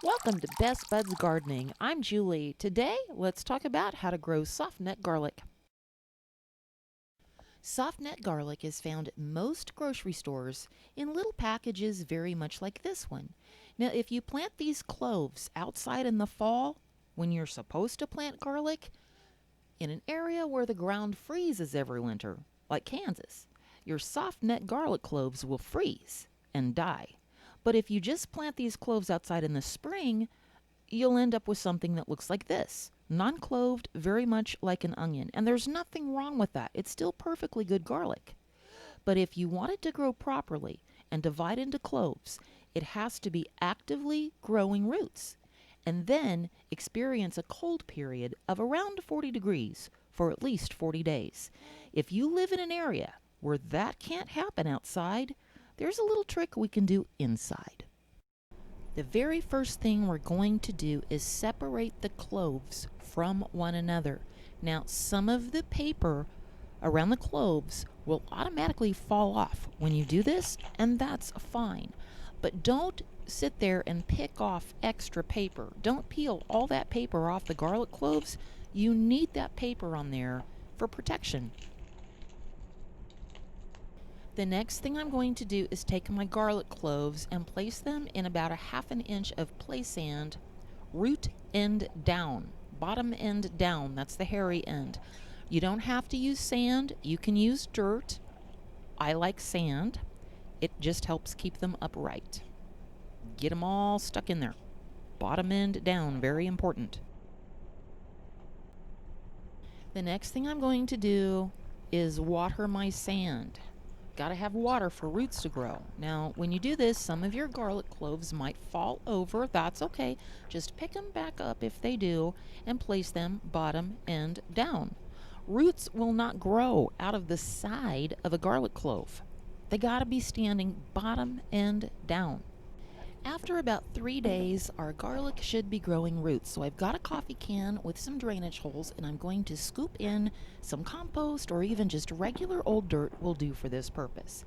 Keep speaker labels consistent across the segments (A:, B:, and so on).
A: Welcome to Best Buds Gardening. I'm Julie. Today, let's talk about how to grow softneck garlic. Softneck garlic is found at most grocery stores in little packages very much like this one. Now, if you plant these cloves outside in the fall, when you're supposed to plant garlic, in an area where the ground freezes every winter, like Kansas, your softneck garlic cloves will freeze and die. But if you just plant these cloves outside in the spring, you'll end up with something that looks like this. Non-cloved, very much like an onion. And there's nothing wrong with that. It's still perfectly good garlic. But if you want it to grow properly and divide into cloves, it has to be actively growing roots. And then experience a cold period of around 40 degrees for at least 40 days. If you live in an area where that can't happen outside, there's a little trick we can do inside. The very first thing we're going to do is separate the cloves from one another. Now, some of the paper around the cloves will automatically fall off when you do this, and that's fine. But don't sit there and pick off extra paper. Don't peel all that paper off the garlic cloves. You need that paper on there for protection. The next thing I'm going to do is take my garlic cloves and place them in about a ½ inch of play sand, root end down, bottom end down. That's the hairy end. You don't have to use sand. You can use dirt. I like sand. It just helps keep them upright. Get them all stuck in there. Bottom end down, very important. The next thing I'm going to do is water my sand. Got to have water for roots to grow. Now, when you do this, some of your garlic cloves might fall over. That's okay. Just pick them back up if they do and place them bottom end down. Roots will not grow out of the side of a garlic clove. They got to be standing bottom end down. After about 3 days, our garlic should be growing roots. So I've got a coffee can with some drainage holes, and I'm going to scoop in some compost or even just regular old dirt will do for this purpose.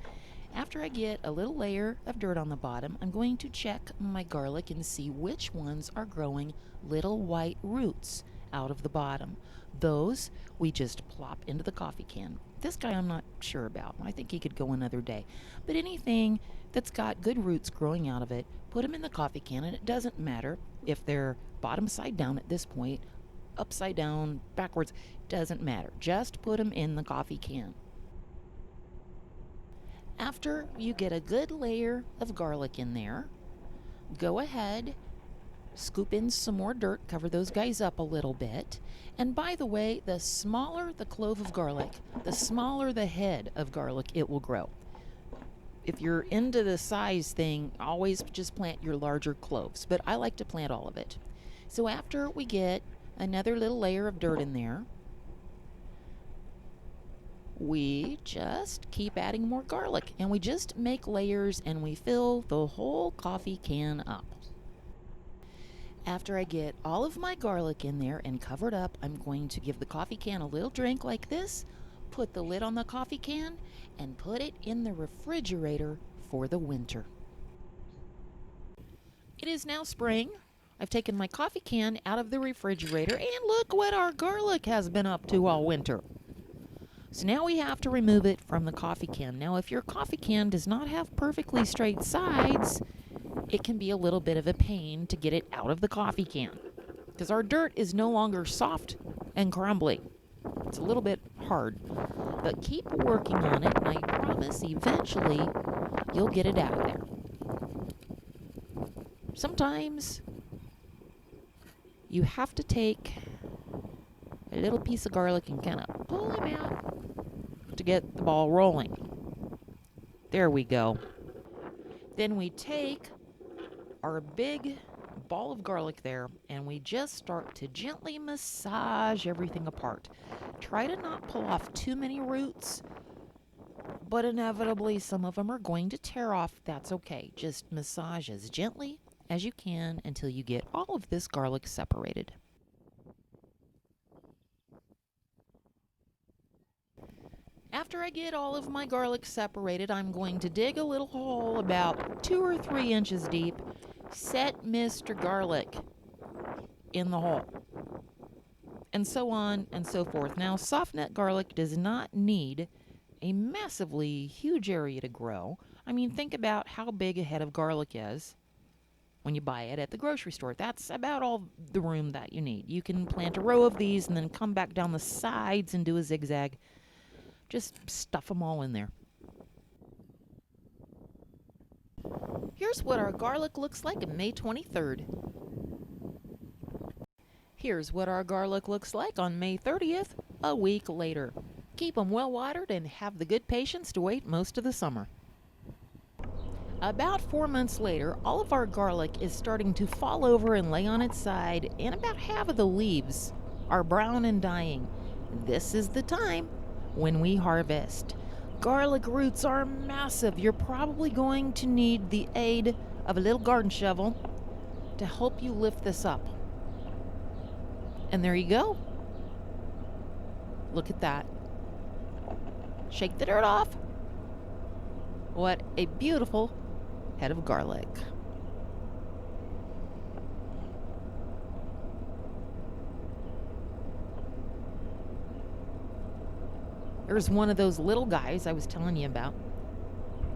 A: After I get a little layer of dirt on the bottom, I'm going to check my garlic and see which ones are growing little white roots out of the bottom. Those we just plop into the coffee can. This guy I'm not sure about. I think he could go another day. But anything that's got good roots growing out of it, put them in the coffee can, and it doesn't matter if they're bottom side down at this point, upside down, backwards, doesn't matter. Just put them in the coffee can. After you get a good layer of garlic in there, go ahead, scoop in some more dirt, cover those guys up a little bit. And by the way, the smaller the clove of garlic, the smaller the head of garlic it will grow. If you're into the size thing, always just plant your larger cloves, but I like to plant all of it. So after we get another little layer of dirt in there, we just keep adding more garlic, and we just make layers and we fill the whole coffee can up. After I get all of my garlic in there and covered up, I'm going to give the coffee can a little drink like this, put the lid on the coffee can, and put it in the refrigerator for the winter. It is now spring. I've taken my coffee can out of the refrigerator, and look what our garlic has been up to all winter. So now we have to remove it from the coffee can. Now, if your coffee can does not have perfectly straight sides, it can be a little bit of a pain to get it out of the coffee can because our dirt is no longer soft and crumbly. It's a little bit hard, but keep working on it, and I promise eventually you'll get it out of there. Sometimes you have to take a little piece of garlic and kind of pull him out to get the ball rolling. There we go. Then we take our big ball of garlic there, and we just start to gently massage everything apart. Try to not pull off too many roots, but inevitably some of them are going to tear off. That's okay. Just massage as gently as you can until you get all of this garlic separated. After I get all of my garlic separated, I'm going to dig a little hole about 2 or 3 inches deep, Set Mr. Garlic in the hole. And so on and so forth. Now, softneck garlic does not need a massively huge area to grow. I mean, think about how big a head of garlic is when you buy it at the grocery store. That's about all the room that you need. You can plant a row of these and then come back down the sides and do a zigzag. Just stuff them all in there. Here's what our garlic looks like on May 23rd. Here's what our garlic looks like on May 30th, a week later. Keep them well watered and have the good patience to wait most of the summer. About 4 months later, all of our garlic is starting to fall over and lay on its side, and about half of the leaves are brown and dying. This is the time when we harvest. Garlic roots are massive. You're probably going to need the aid of a little garden shovel to help you lift this up. And there you go. Look at that. Shake the dirt off. What a beautiful head of garlic. There's one of those little guys I was telling you about.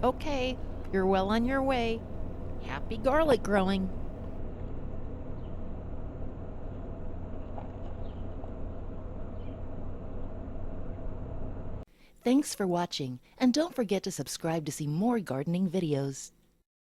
A: Okay, you're well on your way. Happy garlic growing. Thanks for watching, and don't forget to subscribe to see more gardening videos.